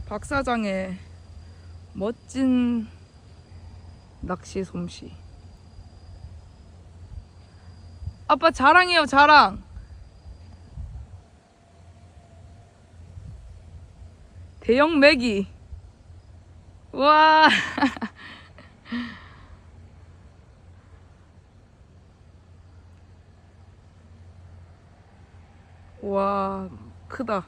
박 사장의 멋진 낚시 솜씨. 아빠 자랑해요, 자랑. 대형 메기. 와. 와, 크다.